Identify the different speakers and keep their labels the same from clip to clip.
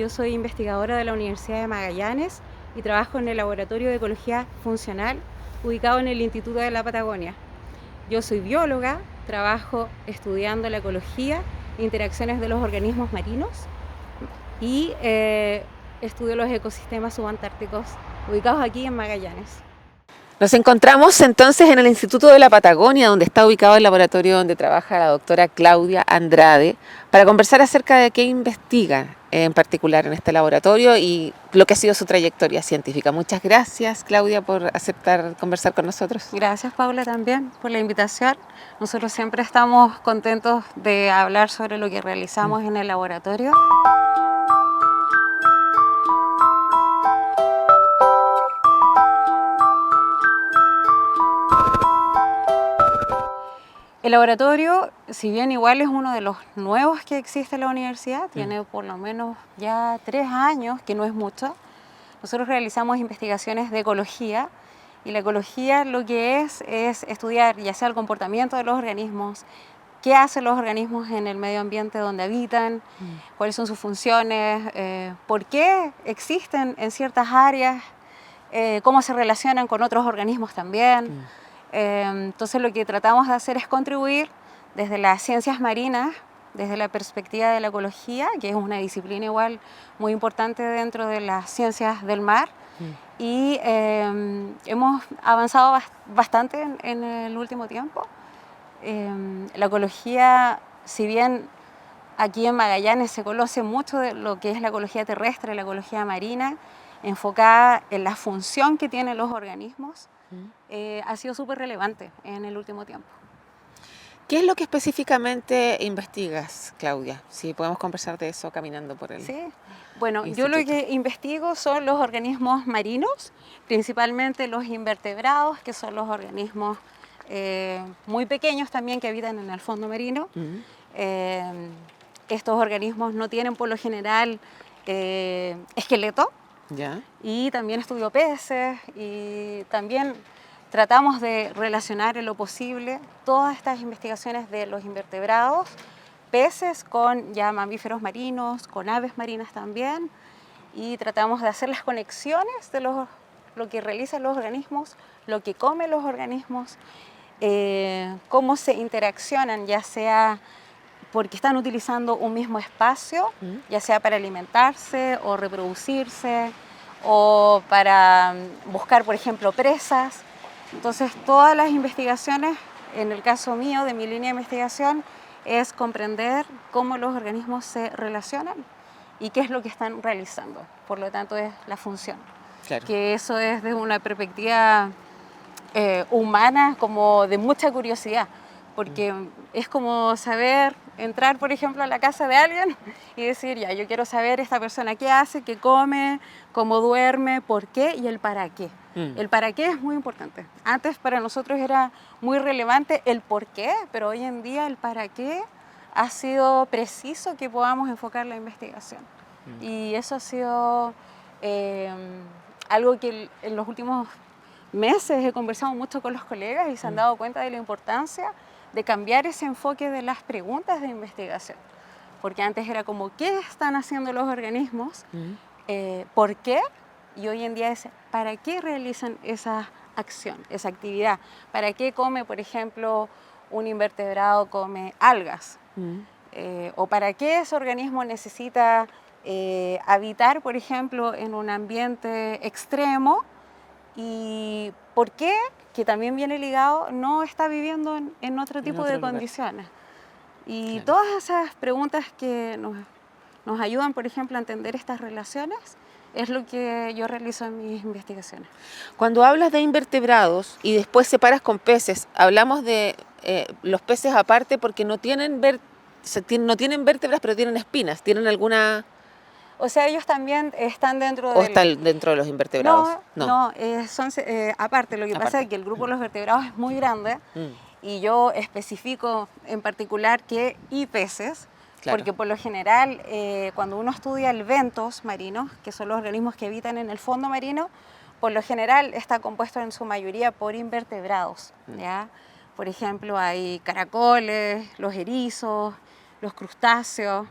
Speaker 1: yo soy investigadora de la Universidad de Magallanes y trabajo en el Laboratorio de Ecología Funcional ubicado en el Instituto de la Patagonia. Yo soy bióloga, trabajo estudiando la ecología e interacciones de los organismos marinos y estudio los ecosistemas subantárticos ubicados aquí en Magallanes.
Speaker 2: Nos encontramos entonces en el Instituto de la Patagonia, donde está ubicado el laboratorio donde trabaja la doctora Claudia Andrade, para conversar acerca de qué investiga en particular en este laboratorio y lo que ha sido su trayectoria científica. Muchas gracias, Claudia, por aceptar conversar con nosotros.
Speaker 1: Gracias, Paula, también por la invitación. Nosotros siempre estamos contentos de hablar sobre lo que realizamos en el laboratorio. El laboratorio, si bien igual es uno de los nuevos que existe en la universidad, tiene por lo menos ya 3 años, que no es mucho. Nosotros realizamos investigaciones de ecología y la ecología lo que es estudiar ya sea el comportamiento de los organismos, qué hacen los organismos en el medio ambiente donde habitan, cuáles son sus funciones, por qué existen en ciertas áreas, cómo se relacionan con otros organismos también. Entonces lo que tratamos de hacer es contribuir desde las ciencias marinas, desde la perspectiva de la ecología, que es una disciplina igual muy importante dentro de las ciencias del mar, y hemos avanzado bastante en el último tiempo. La ecología, si bien aquí en Magallanes se conoce mucho de lo que es la ecología terrestre, la ecología marina, enfocada en la función que tienen los organismos, ha sido súper relevante en el último tiempo.
Speaker 2: ¿Qué es lo que específicamente investigas, Claudia? Si podemos conversar de eso caminando por el
Speaker 1: Sí, bueno,
Speaker 2: instituto.
Speaker 1: yo lo que investigo son los organismos marinos, principalmente los invertebrados, que son los organismos muy pequeños también que habitan en el fondo marino. Estos organismos no tienen por lo general esqueleto.
Speaker 2: ¿Ya?
Speaker 1: Y también estudio peces y también tratamos de relacionar en lo posible todas estas investigaciones de los invertebrados, peces con ya mamíferos marinos, con aves marinas también, y tratamos de hacer las conexiones de lo que realizan los organismos, lo que comen los organismos, cómo se interaccionan, ya sea porque están utilizando un mismo espacio, ya sea para alimentarse o reproducirse, o para buscar, por ejemplo, presas. Entonces, todas las investigaciones, en el caso mío, de mi línea de investigación, es comprender cómo los organismos se relacionan y qué es lo que están realizando. Por lo tanto, es la función.
Speaker 2: Claro.
Speaker 1: Que eso es desde una perspectiva humana, como de mucha curiosidad, porque es como saber entrar, por ejemplo, a la casa de alguien y decir, ya, yo quiero saber esta persona qué hace, qué come, cómo duerme, por qué y el para qué. El para qué es muy importante. Antes para nosotros era muy relevante el por qué, pero hoy en día el para qué ha sido preciso que podamos enfocar la investigación. Y eso ha sido algo que en los últimos meses he conversado mucho con los colegas y se han dado cuenta de la importancia de cambiar ese enfoque de las preguntas de investigación. Porque antes era como, ¿qué están haciendo los organismos? ¿Por qué? Y hoy en día es, ¿para qué realizan esa acción, esa actividad? ¿Para qué come, por ejemplo, un invertebrado come algas? ¿O para qué ese organismo necesita habitar, por ejemplo, en un ambiente extremo? ¿Y por qué, que también viene ligado, no está viviendo en otro tipo de condiciones? Y
Speaker 2: Claro.
Speaker 1: todas esas preguntas que nos ayudan, por ejemplo, a entender estas relaciones, es lo que yo realizo en mis investigaciones.
Speaker 2: Cuando hablas de invertebrados y después separas con peces, hablamos de los peces aparte porque no tienen vértebras, pero tienen espinas. ¿Tienen alguna...?
Speaker 1: O sea, ellos también están dentro
Speaker 2: ¿O
Speaker 1: del...
Speaker 2: están dentro de los invertebrados?
Speaker 1: No, son aparte. Lo que pasa es que el grupo de los vertebrados es muy grande y yo especifico en particular que y peces,
Speaker 2: Claro.
Speaker 1: porque por lo general cuando uno estudia el bentos marinos, que son los organismos que habitan en el fondo marino, por lo general está compuesto en su mayoría por invertebrados, ¿ya? Por ejemplo, hay caracoles, los erizos, los crustáceos.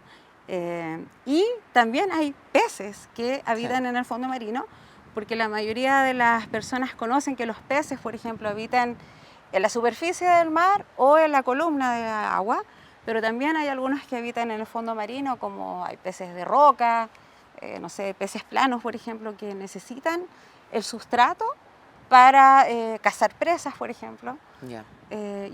Speaker 1: Y también hay peces que habitan en el fondo marino, porque la mayoría de las personas conocen que los peces, por ejemplo, habitan en la superficie del mar o en la columna de agua, pero también hay algunos que habitan en el fondo marino, como hay peces de roca, no sé, peces planos, por ejemplo, que necesitan el sustrato para cazar presas, por ejemplo.
Speaker 2: Ya.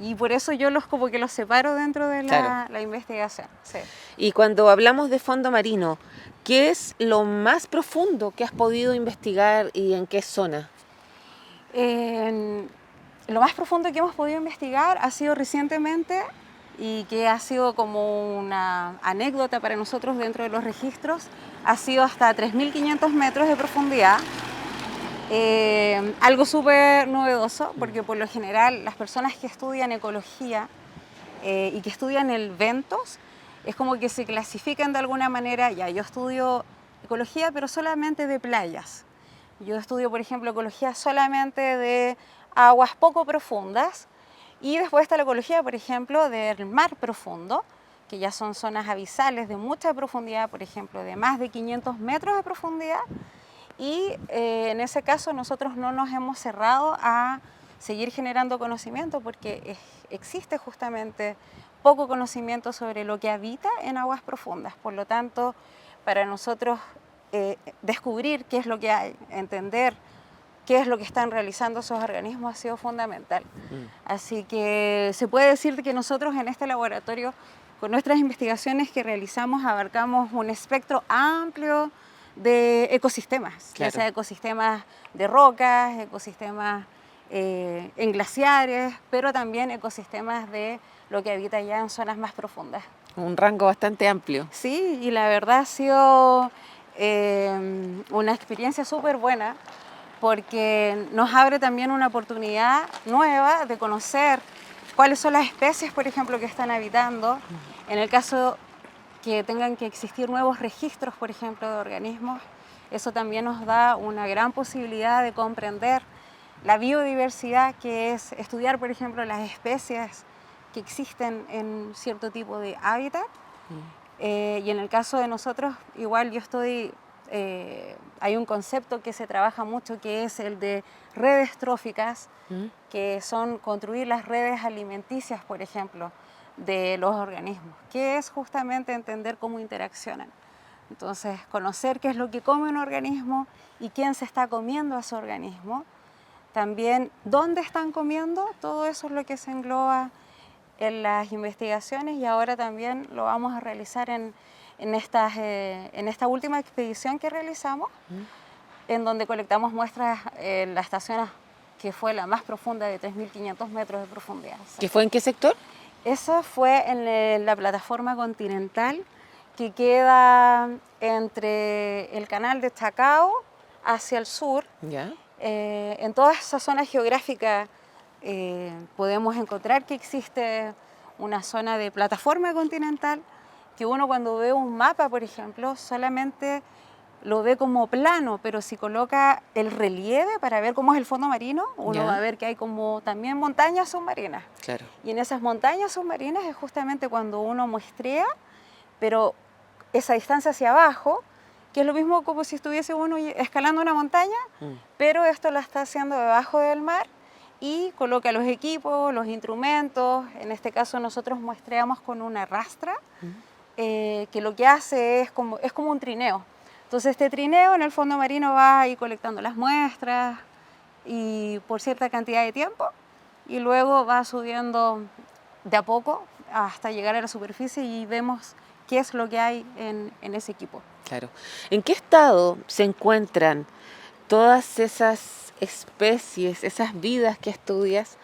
Speaker 1: Y por eso yo como que los separo dentro de
Speaker 2: Claro.
Speaker 1: la investigación. Sí.
Speaker 2: Y cuando hablamos de fondo marino, ¿qué es lo más profundo que has podido investigar y en qué zona?
Speaker 1: Lo más profundo que hemos podido investigar ha sido recientemente y que ha sido como una anécdota para nosotros dentro de los registros, ha sido hasta 3.500 metros de profundidad. Algo súper novedoso, porque por lo general las personas que estudian ecología y que estudian el ventos, es como que se clasifican de alguna manera. Ya, yo estudio ecología, pero solamente de playas. Yo estudio, por ejemplo, ecología solamente de aguas poco profundas, y después está la ecología, por ejemplo, del mar profundo, que ya son zonas abisales de mucha profundidad, por ejemplo, de más de 500 metros de profundidad. Y en ese caso nosotros no nos hemos cerrado a seguir generando conocimiento, porque existe justamente poco conocimiento sobre lo que habita en aguas profundas. Por lo tanto, para nosotros descubrir qué es lo que hay, entender qué es lo que están realizando esos organismos ha sido fundamental. Así que se puede decir que nosotros en este laboratorio, con nuestras investigaciones que realizamos, abarcamos un espectro amplio de ecosistemas,
Speaker 2: Claro.
Speaker 1: ya sea ecosistemas de rocas, ecosistemas en glaciares, pero también ecosistemas de lo que habita ya en zonas más profundas.
Speaker 2: Un rango bastante amplio.
Speaker 1: Sí, y la verdad ha sido una experiencia súper buena, porque nos abre también una oportunidad nueva de conocer cuáles son las especies, por ejemplo, que están habitando. En el caso que tengan que existir nuevos registros, por ejemplo, de organismos, eso también nos da una gran posibilidad de comprender la biodiversidad, que es estudiar, por ejemplo, las especies que existen en cierto tipo de hábitat. Y en el caso de nosotros, igual yo estoy... hay un concepto que se trabaja mucho, que es el de redes tróficas, que son construir las redes alimenticias, por ejemplo, de los organismos, que es justamente entender cómo interaccionan. Entonces, conocer qué es lo que come un organismo y quién se está comiendo a ese organismo. También dónde están comiendo, todo eso es lo que se engloba en las investigaciones, y ahora también lo vamos a realizar en esta última expedición que realizamos, en donde colectamos muestras en la estación que fue la más profunda, de 3.500 metros de profundidad.
Speaker 2: ¿Qué fue en qué sector?
Speaker 1: Eso fue en la plataforma continental, que queda entre el canal de Chacao hacia el sur.
Speaker 2: Ya.
Speaker 1: En toda esa zona geográfica podemos encontrar que existe una zona de plataforma continental, que uno cuando ve un mapa, por ejemplo, solamente lo ve como plano, pero si coloca el relieve para ver cómo es el fondo marino, uno va a ver que hay como también montañas submarinas.
Speaker 2: Claro.
Speaker 1: Y en esas montañas submarinas es justamente cuando uno muestrea, pero esa distancia hacia abajo, que es lo mismo como si estuviese uno escalando una montaña, pero esto lo está haciendo debajo del mar, y coloca los equipos, los instrumentos. En este caso nosotros muestreamos con una rastra, que lo que hace es como un trineo. Entonces este trineo en el fondo marino va a ir colectando las muestras y por cierta cantidad de tiempo, y luego va subiendo de a poco hasta llegar a la superficie y vemos qué es lo que hay en ese equipo.
Speaker 2: Claro. ¿En qué estado se encuentran todas esas especies, esas vidas que estudias,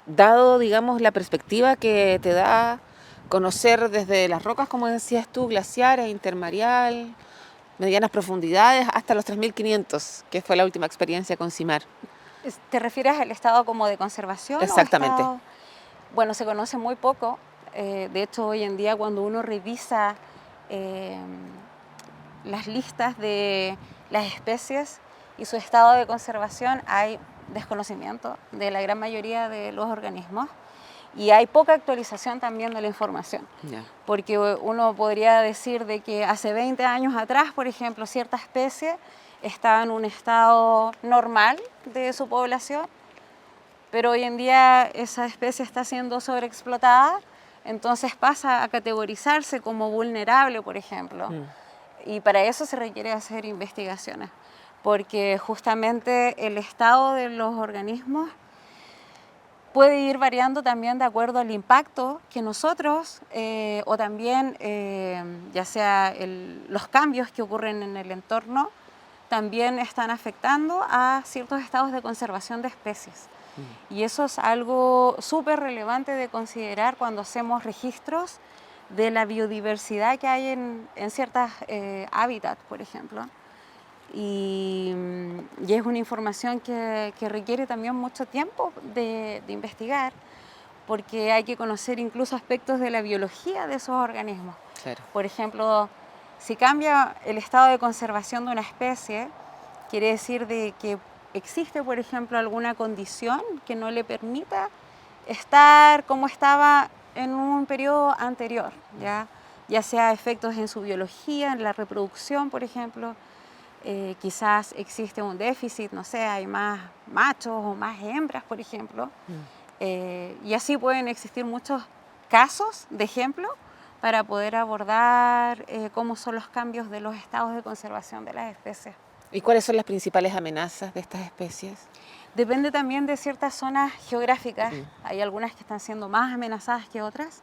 Speaker 2: dado, digamos, la perspectiva que te da conocer desde las rocas, como decías tú, glaciares, intermareal, medianas profundidades, hasta los 3.500, que fue la última experiencia con CIMAR?
Speaker 1: ¿Te refieres al estado como de conservación?
Speaker 2: Exactamente.
Speaker 1: Bueno, se conoce muy poco. De hecho, hoy en día, cuando uno revisa las listas de las especies y su estado de conservación, hay desconocimiento de la gran mayoría de los organismos. y hay poca actualización también de la información.
Speaker 2: Ya.
Speaker 1: Porque uno podría decir de que hace 20 años atrás, por ejemplo, cierta especie estaba en un estado normal de su población, pero hoy en día esa especie está siendo sobreexplotada, entonces pasa a categorizarse como vulnerable, por ejemplo. Y para eso se requiere hacer investigaciones, porque justamente el estado de los organismos puede ir variando también de acuerdo al impacto que nosotros, o también ya sea los cambios que ocurren en el entorno, también están afectando a ciertos estados de conservación de especies. Y eso es algo súper relevante de considerar cuando hacemos registros de la biodiversidad que hay en ciertos hábitats, por ejemplo. Y es una información que requiere también mucho tiempo de investigar, porque hay que conocer incluso aspectos de la biología de esos organismos.
Speaker 2: Claro.
Speaker 1: Por ejemplo, si cambia el estado de conservación de una especie, quiere decir de que existe, por ejemplo, alguna condición que no le permita estar como estaba en un periodo anterior, ya sea efectos en su biología, en la reproducción, por ejemplo. Quizás existe un déficit, no sé, hay más machos o más hembras, por ejemplo. Y así pueden existir muchos casos de ejemplo para poder abordar cómo son los cambios de los estados de conservación de las especies.
Speaker 2: ¿Y cuáles son las principales amenazas de estas especies?
Speaker 1: Depende también de ciertas zonas geográficas. Hay algunas que están siendo más amenazadas que otras.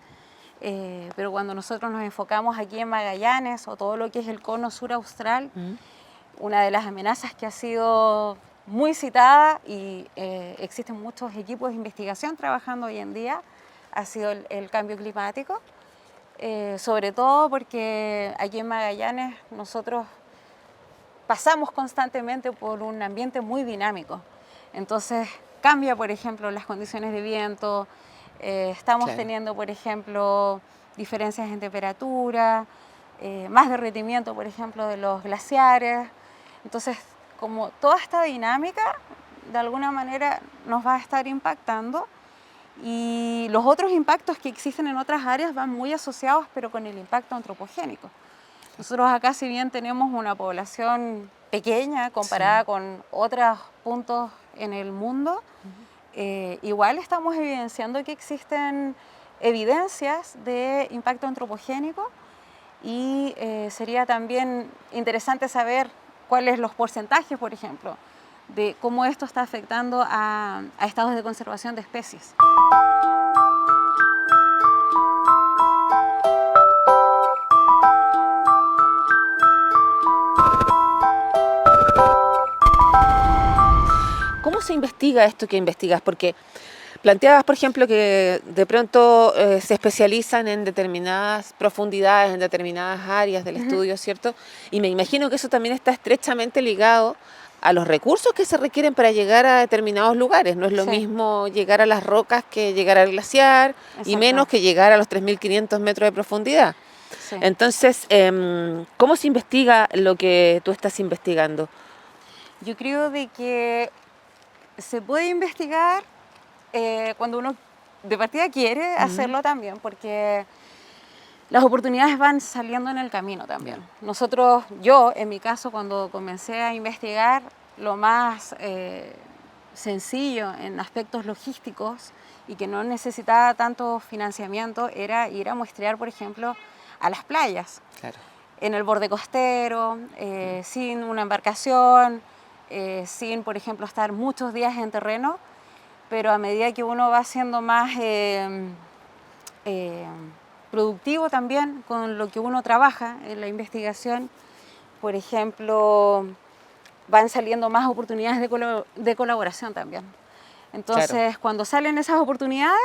Speaker 1: Pero cuando nosotros nos enfocamos aquí en Magallanes o todo lo que es el cono sur austral, una de las amenazas que ha sido muy citada y existen muchos equipos de investigación trabajando hoy en día ha sido el cambio climático, sobre todo porque aquí en Magallanes nosotros pasamos constantemente por un ambiente muy dinámico, entonces cambia, por ejemplo, las condiciones de viento, estamos teniendo, por ejemplo, diferencias en temperatura, más derretimiento, por ejemplo, de los glaciares. Entonces, como toda esta dinámica, de alguna manera nos va a estar impactando, y los otros impactos que existen en otras áreas van muy asociados, pero con el impacto antropogénico. Nosotros acá, si bien tenemos una población pequeña comparada con otros puntos en el mundo, igual estamos evidenciando que existen evidencias de impacto antropogénico, y sería también interesante saber cuáles los porcentajes, por ejemplo, de cómo esto está afectando a estados de conservación de especies.
Speaker 2: ¿Cómo se investiga esto que investigas? Porque planteabas, por ejemplo, que de pronto se especializan en determinadas profundidades, en determinadas áreas del estudio, ¿cierto? Y me imagino que eso también está estrechamente ligado a los recursos que se requieren para llegar a determinados lugares. No es lo mismo llegar a las rocas que llegar al glaciar, y menos que llegar a los 3.500 metros de profundidad. Entonces, ¿cómo se investiga lo que tú estás investigando?
Speaker 1: Yo creo de que se puede investigar cuando uno de partida quiere hacerlo también, porque las oportunidades van saliendo en el camino también. Nosotros, yo en mi caso, cuando comencé a investigar, lo más sencillo en aspectos logísticos y que no necesitaba tanto financiamiento era ir a muestrear, por ejemplo, a las playas.
Speaker 2: Claro.
Speaker 1: En el borde costero, sin una embarcación, sin, por ejemplo, estar muchos días en terreno, pero a medida que uno va siendo más productivo también con lo que uno trabaja en la investigación, por ejemplo, van saliendo más oportunidades de colaboración también. Entonces, cuando salen esas oportunidades,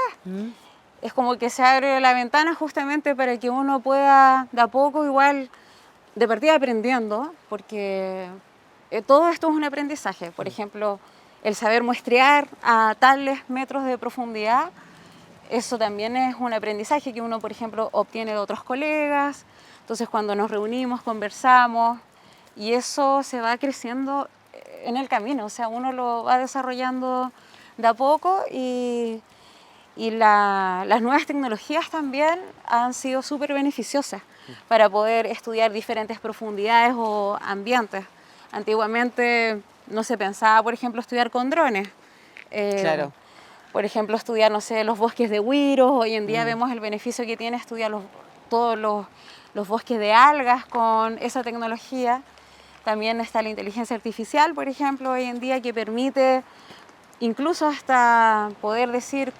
Speaker 1: es como que se abre la ventana justamente para que uno pueda de a poco igual de partida aprendiendo, porque todo esto es un aprendizaje. Por ejemplo, el saber muestrear a tales metros de profundidad, eso también es un aprendizaje que uno, por ejemplo, obtiene de otros colegas. Entonces, cuando nos reunimos, conversamos, y eso se va creciendo en el camino. O sea, uno lo va desarrollando de a poco, y Y las nuevas tecnologías también han sido súper beneficiosas para poder estudiar diferentes profundidades o ambientes. Antiguamente no se pensaba, por ejemplo, estudiar con drones.
Speaker 2: Claro.
Speaker 1: Por ejemplo, estudiar, no sé, los bosques de güiros. Hoy en día vemos el beneficio que tiene estudiar todos los bosques de algas con esa tecnología. También está la inteligencia artificial, por ejemplo, hoy en día, que permite incluso hasta poder decir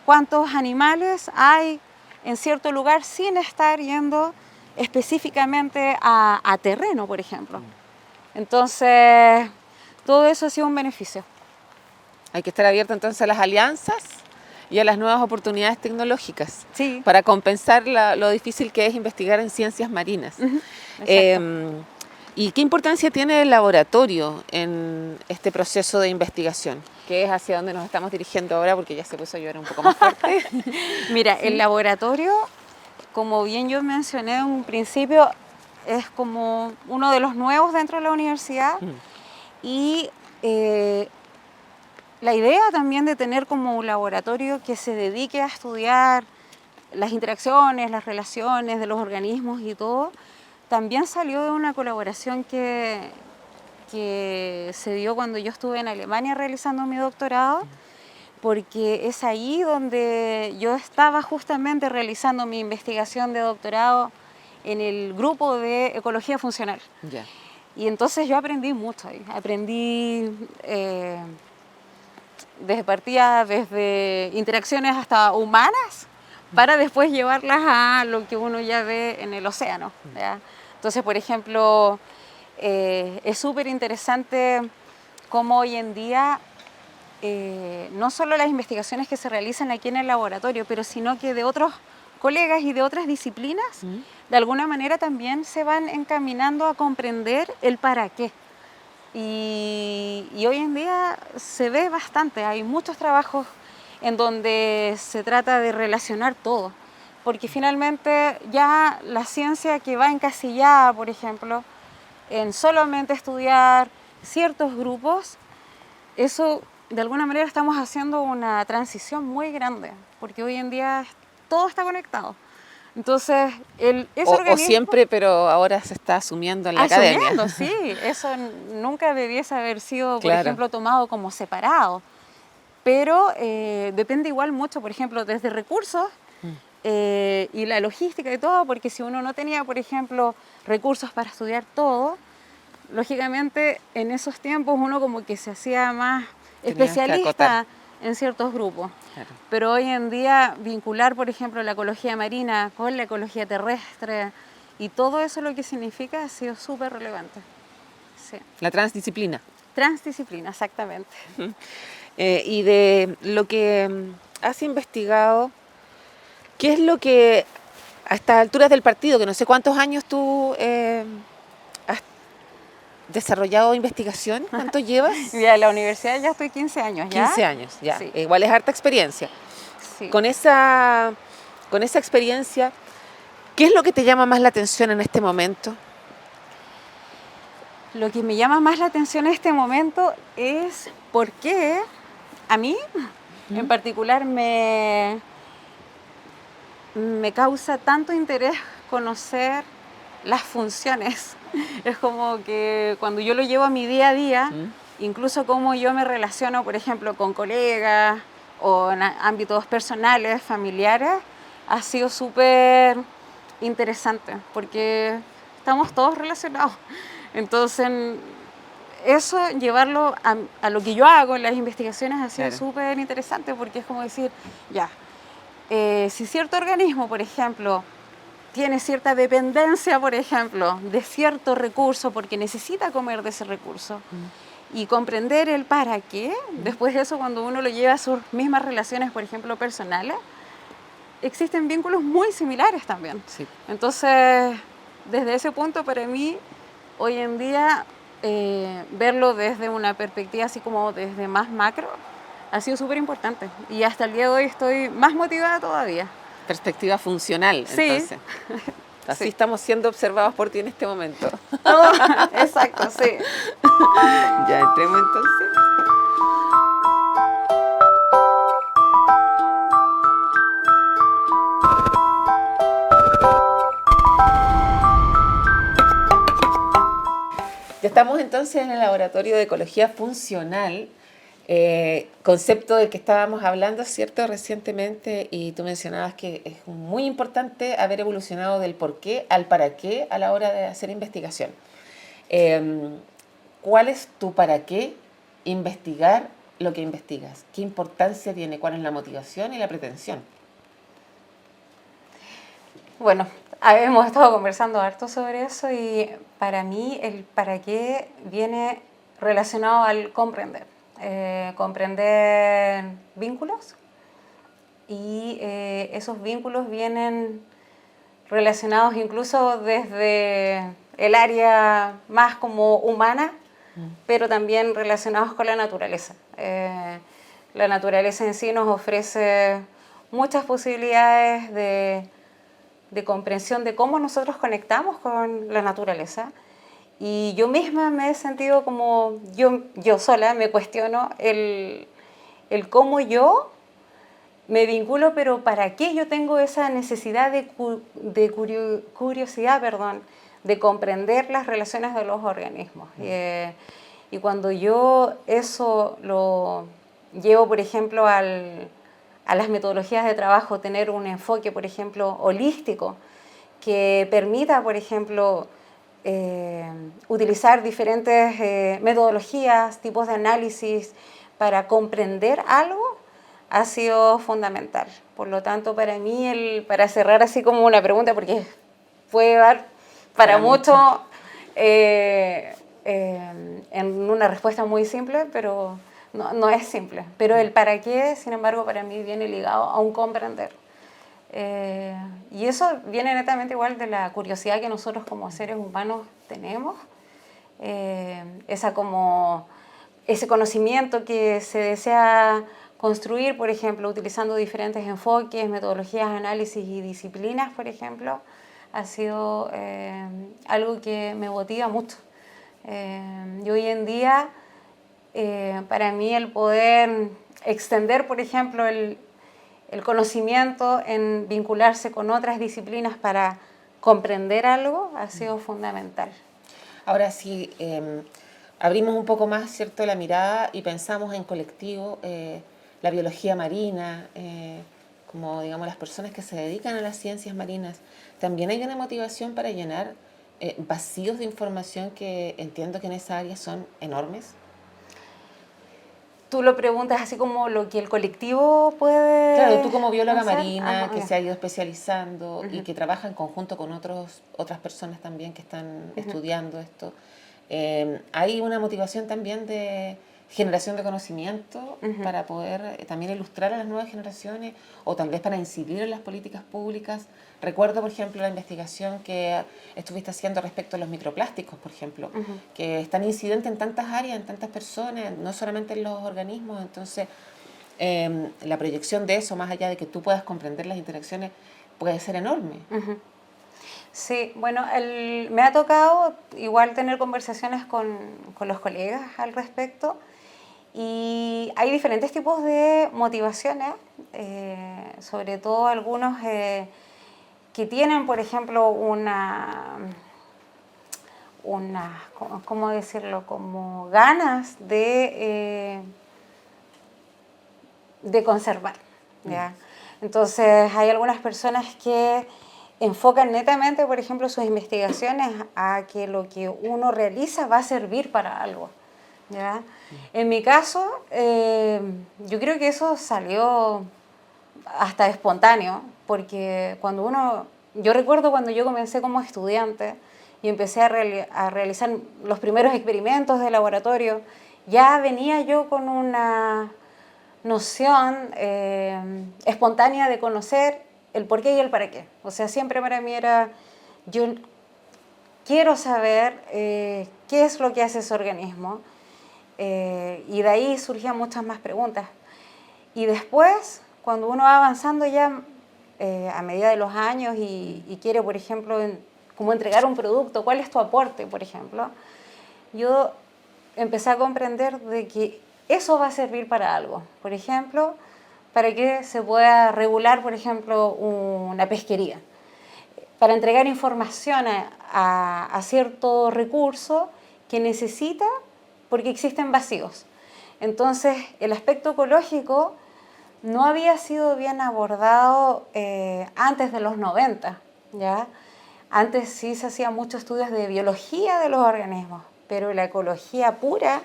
Speaker 1: cuántos animales hay en cierto lugar sin estar yendo específicamente a terreno, por ejemplo. Entonces, todo eso ha sido un beneficio.
Speaker 2: Hay que estar abierto entonces a las alianzas y a las nuevas oportunidades tecnológicas,
Speaker 1: Sí.
Speaker 2: para compensar lo difícil que es investigar en ciencias marinas. ¿Y qué importancia tiene el laboratorio en este proceso de investigación? Que es hacia donde nos estamos dirigiendo ahora, porque ya se puso a llover un poco más fuerte.
Speaker 1: Mira, el laboratorio, como bien yo mencioné en un principio, es como uno de los nuevos dentro de la universidad. Y la idea también de tener como un laboratorio que se dedique a estudiar las interacciones, las relaciones de los organismos y todo, también salió de una colaboración que se dio cuando yo estuve en Alemania realizando mi doctorado, porque es ahí donde yo estaba justamente realizando mi investigación de doctorado en el grupo de ecología funcional.
Speaker 2: Ya.
Speaker 1: Y entonces yo aprendí mucho ahí. Aprendí desde interacciones hasta humanas, para después llevarlas a lo que uno ya ve en el océano, ¿ya? Entonces, por ejemplo, es súper interesante cómo hoy en día no solo las investigaciones que se realizan aquí en el laboratorio, pero sino que de otros colegas y de otras disciplinas, de alguna manera también se van encaminando a comprender el para qué. Y hoy en día se ve bastante, hay muchos trabajos en donde se trata de relacionar todo, porque finalmente ya la ciencia que va encasillada, por ejemplo, en solamente estudiar ciertos grupos, eso de alguna manera estamos haciendo una transición muy grande, porque hoy en día todo está conectado. Entonces,
Speaker 2: o siempre, pero ahora se está asumiendo en la academia.
Speaker 1: Sí, eso nunca debiese haber sido, por
Speaker 2: Claro.
Speaker 1: ejemplo, tomado como separado. Pero depende igual mucho, por ejemplo, desde recursos y la logística y todo, porque si uno no tenía, por ejemplo, recursos para estudiar todo, lógicamente en esos tiempos uno como que se hacía más especialista en ciertos grupos.
Speaker 2: Claro.
Speaker 1: Pero hoy en día vincular, por ejemplo, la ecología marina con la ecología terrestre y todo eso lo que significa ha sido súper relevante. Sí.
Speaker 2: La transdisciplina.
Speaker 1: Transdisciplina, exactamente.
Speaker 2: Y de lo que has investigado, ¿qué es lo que a estas alturas del partido, que no sé cuántos años tú has desarrollado investigación? ¿Cuánto llevas?
Speaker 1: Ya, en la universidad ya estoy 15 años, ¿ya?
Speaker 2: 15 años, ya.
Speaker 1: Sí.
Speaker 2: Igual es harta experiencia.
Speaker 1: Sí.
Speaker 2: Con esa experiencia, ¿qué es lo que te llama más la atención en este momento?
Speaker 1: Lo que me llama más la atención en este momento es por qué a mí, en particular, me causa tanto interés conocer las funciones. Es como que cuando yo lo llevo a mi día a día, incluso cómo yo me relaciono, por ejemplo, con colegas o en ámbitos personales, familiares, ha sido súper interesante porque estamos todos relacionados. Entonces, eso, llevarlo a lo que yo hago en las investigaciones ha sido súper interesante, porque es como decir, ya, si cierto organismo, por ejemplo, tiene cierta dependencia, por ejemplo, de cierto recurso porque necesita comer de ese recurso, y comprender el para qué, después de eso, cuando uno lo lleva a sus mismas relaciones, por ejemplo, personales, existen vínculos muy similares también.
Speaker 2: Sí.
Speaker 1: Entonces, desde ese punto, para mí, hoy en día, verlo desde una perspectiva así como desde más macro, ha sido súper importante. Y hasta el día de hoy estoy más motivada todavía.
Speaker 2: Perspectiva funcional,
Speaker 1: Sí.
Speaker 2: entonces. Así
Speaker 1: Sí.
Speaker 2: estamos siendo observados por ti en este momento.
Speaker 1: Oh, exacto, sí.
Speaker 2: Ya entremos entonces. Ya estamos entonces en el laboratorio de ecología funcional, concepto del que estábamos hablando, ¿cierto?, recientemente, y tú mencionabas que es muy importante haber evolucionado del por qué al para qué a la hora de hacer investigación. ¿Cuál es tu para qué investigar lo que investigas? ¿Qué importancia tiene? ¿Cuál es la motivación y la pretensión?
Speaker 1: Bueno, hemos estado conversando harto sobre eso y para mí el para qué viene relacionado al comprender. Comprender vínculos y esos vínculos vienen relacionados incluso desde el área más como humana, pero también relacionados con la naturaleza. La naturaleza en sí nos ofrece muchas posibilidades de comprensión de cómo nosotros conectamos con la naturaleza. Y yo misma me he sentido como, yo sola me cuestiono el cómo yo me vinculo, pero ¿para qué yo tengo esa necesidad de curiosidad, perdón, de comprender las relaciones de los organismos? Y cuando yo eso lo llevo, por ejemplo, a las metodologías de trabajo, tener un enfoque, por ejemplo, holístico, que permita, por ejemplo, utilizar diferentes metodologías, tipos de análisis para comprender algo, ha sido fundamental. Por lo tanto, para mí, para cerrar así como una pregunta, porque puede dar para mucho en una respuesta muy simple, pero no es simple. Pero el para qué, sin embargo, para mí viene ligado a un comprender. Y eso viene netamente igual de la curiosidad que nosotros como seres humanos tenemos, ese conocimiento que se desea construir, por ejemplo, utilizando diferentes enfoques, metodologías, análisis y disciplinas, por ejemplo, ha sido algo que me motiva mucho. Y hoy en día, para mí el poder extender, por ejemplo, el conocimiento en vincularse con otras disciplinas para comprender algo ha sido fundamental.
Speaker 2: Ahora sí, abrimos un poco más, ¿cierto?, la mirada y pensamos en colectivo, la biología marina, como digamos las personas que se dedican a las ciencias marinas. También hay una motivación para llenar vacíos de información que entiendo que en esa área son enormes.
Speaker 1: Tú lo preguntas así como lo que el colectivo puede...
Speaker 2: Claro, tú como bióloga
Speaker 1: hacer.
Speaker 2: marina,
Speaker 1: Ajá,
Speaker 2: que
Speaker 1: ya.
Speaker 2: se ha ido especializando y que trabaja en conjunto con otras personas también que están estudiando esto, hay una motivación también de generación de conocimiento para poder también ilustrar a las nuevas generaciones o tal vez para incidir en las políticas públicas. Recuerdo, por ejemplo, la investigación que estuviste haciendo respecto a los microplásticos, por ejemplo, que están incidentes en tantas áreas, en tantas personas, no solamente en los organismos. Entonces, la proyección de eso, más allá de que tú puedas comprender las interacciones, puede ser enorme.
Speaker 1: Sí, bueno, me ha tocado igual tener conversaciones con los colegas al respecto y hay diferentes tipos de motivaciones, sobre todo algunos que tienen, por ejemplo, ¿cómo decirlo? Como ganas de conservar, ¿ya? Entonces, hay algunas personas que enfocan netamente, por ejemplo, sus investigaciones a que lo que uno realiza va a servir para algo, ¿ya? En mi caso, yo creo que eso salió hasta espontáneo, porque yo recuerdo cuando yo comencé como estudiante y empecé a realizar los primeros experimentos de laboratorio, ya venía yo con una noción espontánea de conocer el por qué y el para qué. O sea, siempre para mí era, yo quiero saber qué es lo que hace ese organismo, y de ahí surgían muchas más preguntas. Y después, cuando uno va avanzando ya a medida de los años y quiere, por ejemplo, como entregar un producto, ¿cuál es tu aporte, por ejemplo? Yo empecé a comprender de que eso va a servir para algo. Por ejemplo, para que se pueda regular, por ejemplo, una pesquería. Para entregar información a cierto recurso que necesita porque existen vacíos. Entonces, el aspecto ecológico no había sido bien abordado antes de los 90, ¿ya? Antes sí se hacían muchos estudios de biología de los organismos, pero la ecología pura,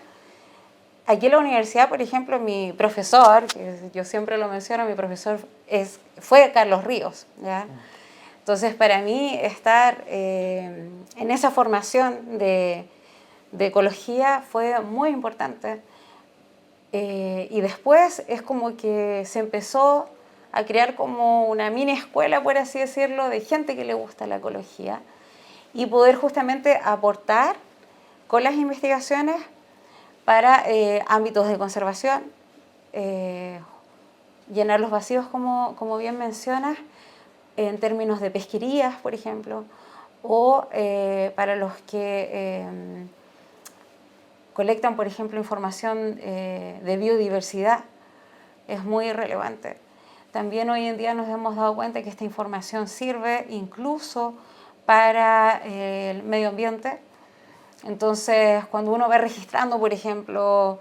Speaker 1: aquí en la universidad, por ejemplo, mi profesor, que yo siempre lo menciono, mi profesor fue Carlos Ríos, ¿ya? Entonces, para mí, estar en esa formación de ecología fue muy importante. Y después es como que se empezó a crear como una mini escuela, por así decirlo, de gente que le gusta la ecología y poder justamente aportar con las investigaciones para ámbitos de conservación, llenar los vacíos, como bien mencionas, en términos de pesquerías, por ejemplo, o para los que colectan, por ejemplo, información de biodiversidad, es muy relevante. También hoy en día nos hemos dado cuenta que esta información sirve incluso para el medio ambiente. Entonces, cuando uno va registrando, por ejemplo,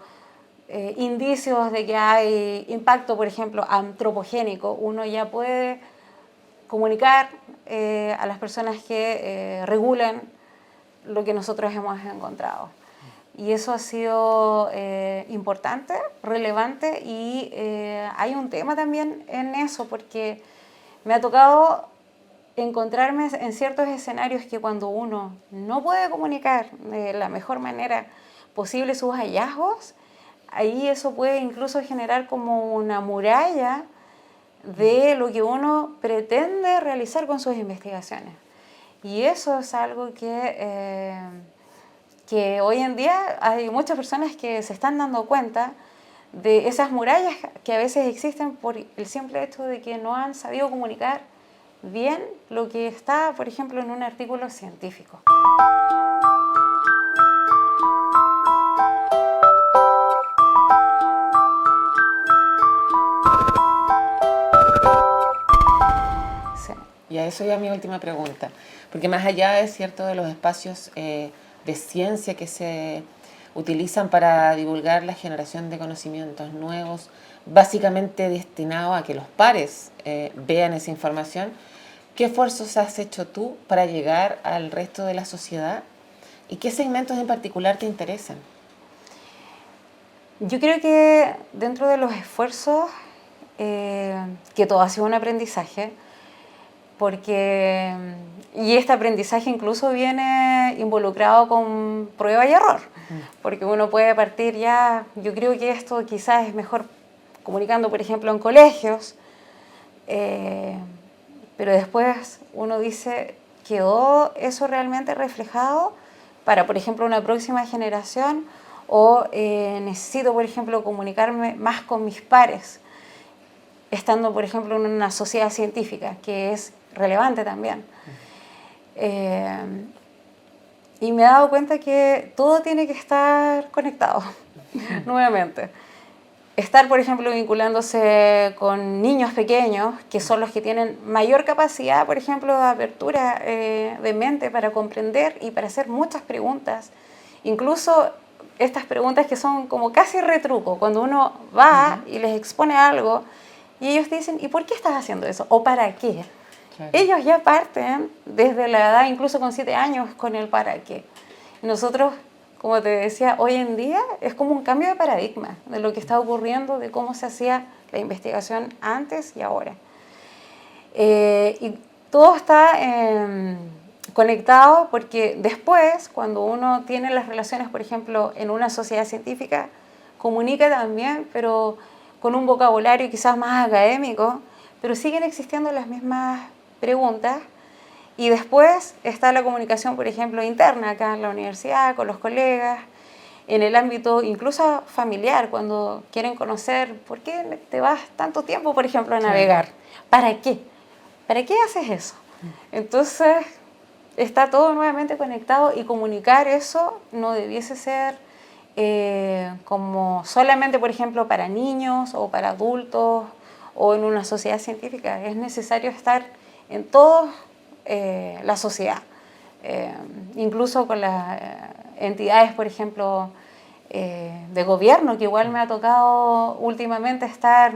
Speaker 1: indicios de que hay impacto, por ejemplo, antropogénico, uno ya puede comunicar a las personas que regulan lo que nosotros hemos encontrado. Y eso ha sido importante, relevante, y hay un tema también en eso, porque me ha tocado encontrarme en ciertos escenarios que cuando uno no puede comunicar de la mejor manera posible sus hallazgos, ahí eso puede incluso generar como una muralla de lo que uno pretende realizar con sus investigaciones. Y eso es algo que hoy en día hay muchas personas que se están dando cuenta de esas murallas que a veces existen por el simple hecho de que no han sabido comunicar bien lo que está, por ejemplo, en un artículo científico. Sí.
Speaker 2: Y a eso ya mi última pregunta, porque más allá es cierto de los espacios de ciencia que se utilizan para divulgar la generación de conocimientos nuevos, básicamente destinado a que los pares vean esa información, ¿qué esfuerzos has hecho tú para llegar al resto de la sociedad y qué segmentos en particular te interesan?
Speaker 1: Yo creo que dentro de los esfuerzos, que todo ha sido un aprendizaje, y este aprendizaje incluso viene involucrado con prueba y error, porque uno puede partir ya, yo creo que esto quizás es mejor comunicando, por ejemplo, en colegios, pero después uno dice, ¿quedó eso realmente reflejado para, por ejemplo, una próxima generación? O necesito, por ejemplo, comunicarme más con mis pares, estando, por ejemplo, en una sociedad científica, que es relevante también. Y me he dado cuenta que todo tiene que estar conectado, nuevamente. Estar, por ejemplo, vinculándose con niños pequeños, que son los que tienen mayor capacidad, por ejemplo, de apertura de mente para comprender y para hacer muchas preguntas. Incluso estas preguntas que son como casi retruco, cuando uno va y les expone algo y ellos te dicen, ¿y por qué estás haciendo eso? ¿O para qué? Claro. Ellos ya parten desde la edad, incluso con 7 años, con el para qué. Nosotros, como te decía, hoy en día es como un cambio de paradigma de lo que está ocurriendo, de cómo se hacía la investigación antes y ahora. Y todo está conectado porque después, cuando uno tiene las relaciones, por ejemplo, en una sociedad científica, comunica también, pero con un vocabulario quizás más académico, pero siguen existiendo las mismas preguntas. Y después está la comunicación, por ejemplo, interna acá en la universidad, con los colegas, en el ámbito incluso familiar, cuando quieren conocer por qué te vas tanto tiempo, por ejemplo, a navegar. ¿Para qué? ¿Para qué haces eso? Entonces, está todo nuevamente conectado y comunicar eso no debiese ser como solamente, por ejemplo, para niños o para adultos o en una sociedad científica. Es necesario estar en toda la sociedad, incluso con entidades, por ejemplo, de gobierno, que igual me ha tocado últimamente estar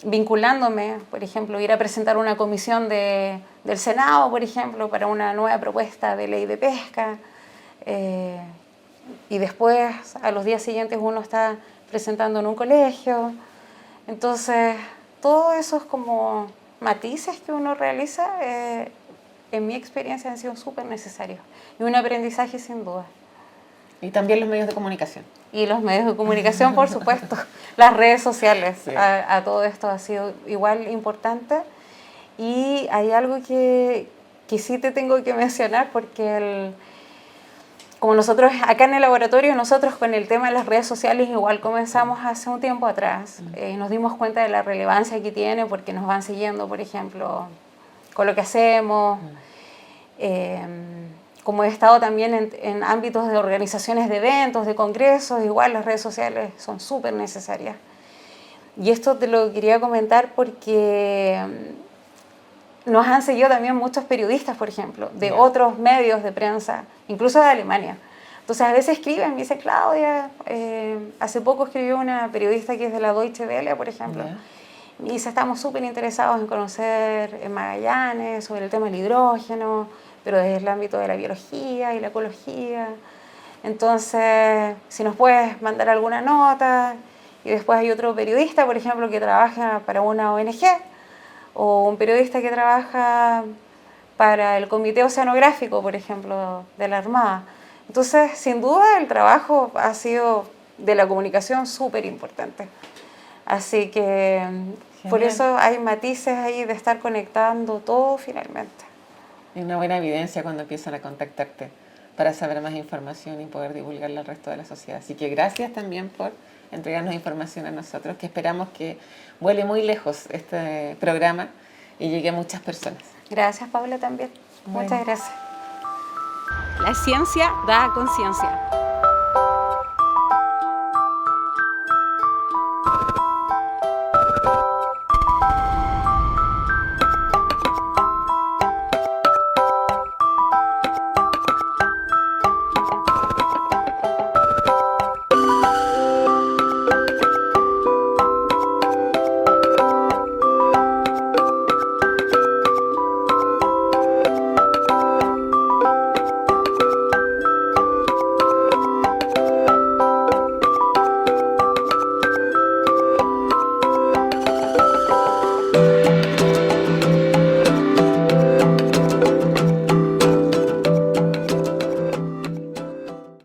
Speaker 1: vinculándome, por ejemplo, ir a presentar una comisión del Senado, por ejemplo, para una nueva propuesta de ley de pesca, y después a los días siguientes uno está presentando en un colegio. Entonces, todos esos como matices que uno realiza, en mi experiencia han sido súper necesarios y un aprendizaje sin duda.
Speaker 2: Y también los medios de comunicación.
Speaker 1: Y los medios de comunicación, por supuesto, las redes sociales,
Speaker 2: Sí.
Speaker 1: a todo esto ha sido igual importante. Y hay algo que sí te tengo que mencionar, porque como nosotros acá en el laboratorio, nosotros con el tema de las redes sociales igual comenzamos hace un tiempo atrás. Nos dimos cuenta de la relevancia que tiene porque nos van siguiendo, por ejemplo, con lo que hacemos. Como he estado también en ámbitos de organizaciones de eventos, de congresos, igual las redes sociales son súper necesarias. Y esto te lo quería comentar porque nos han seguido también muchos periodistas, por ejemplo, de otros medios de prensa, incluso de Alemania. Entonces a veces escriben, me dice Claudia, hace poco escribió una periodista que es de la Deutsche Welle, por ejemplo, y dice, estamos súper interesados en conocer en Magallanes sobre el tema del hidrógeno, pero desde el ámbito de la biología y la ecología. Entonces, si nos puedes mandar alguna nota. Y después hay otro periodista, por ejemplo, que trabaja para una ONG, o un periodista que trabaja para el Comité Oceanográfico, por ejemplo, de la Armada. Entonces, sin duda, el trabajo ha sido de la comunicación súper importante. Así que por eso hay matices ahí de estar conectando todo finalmente.
Speaker 2: Y una buena evidencia cuando empiezan a contactarte para saber más información y poder divulgarla al resto de la sociedad. Así que gracias también por entregarnos información a nosotros, que esperamos que vuele muy lejos este programa y llegue a muchas personas.
Speaker 1: Gracias, Paula, también.
Speaker 2: Bueno.
Speaker 1: Muchas gracias. La ciencia da conciencia.